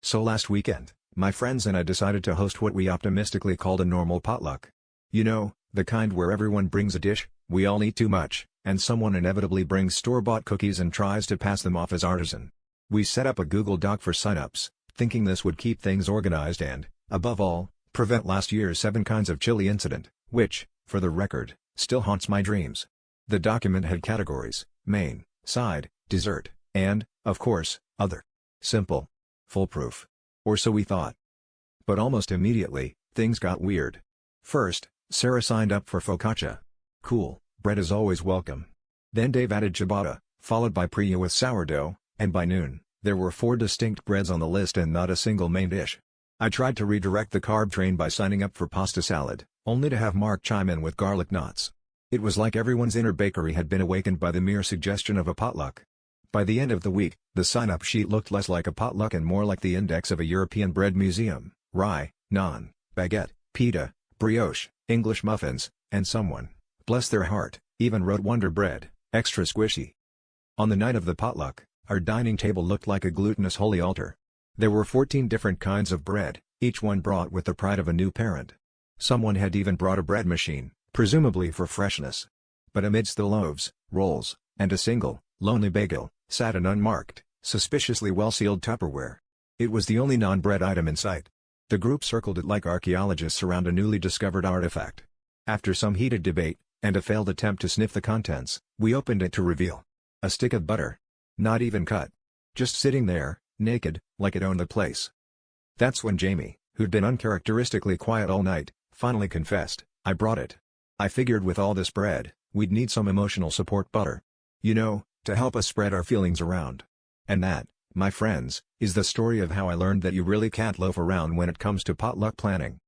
So last weekend, my friends and I decided to host what we optimistically called a normal potluck. You know, the kind where everyone brings a dish, we all eat too much, and someone inevitably brings store-bought cookies and tries to pass them off as artisan. We set up a Google Doc for signups, thinking this would keep things organized and, above all, prevent last year's 7 kinds of chili incident, which, for the record, still haunts my dreams. The document had categories: main, side, dessert, and, of course, other. Simple. Foolproof. Or so we thought. But almost immediately, things got weird. First, Sarah signed up for focaccia. Cool, bread is always welcome. Then Dave added ciabatta, followed by Priya with sourdough, and by noon, there were 4 distinct breads on the list and not a single main dish. I tried to redirect the carb train by signing up for pasta salad, only to have Mark chime in with garlic knots. It was like everyone's inner bakery had been awakened by the mere suggestion of a potluck. By the end of the week, the sign-up sheet looked less like a potluck and more like the index of a European bread museum: rye, naan, baguette, pita, brioche, English muffins, and someone, bless their heart, even wrote Wonder Bread, extra squishy. On the night of the potluck, our dining table looked like a glutinous holy altar. There were 14 different kinds of bread, each one brought with the pride of a new parent. Someone had even brought a bread machine, presumably for freshness. But amidst the loaves, rolls, and a single, lonely bagel, sat an unmarked, suspiciously well-sealed Tupperware. It was the only non-bread item in sight. The group circled it like archaeologists around a newly discovered artifact. After some heated debate, and a failed attempt to sniff the contents, we opened it to reveal a stick of butter. Not even cut. Just sitting there, naked, like it owned the place. That's when Jamie, who'd been uncharacteristically quiet all night, finally confessed, "I brought it. I figured with all this bread, we'd need some emotional support butter. You know, to help us spread our feelings around." And that, my friends, is the story of how I learned that you really can't loaf around when it comes to potluck planning.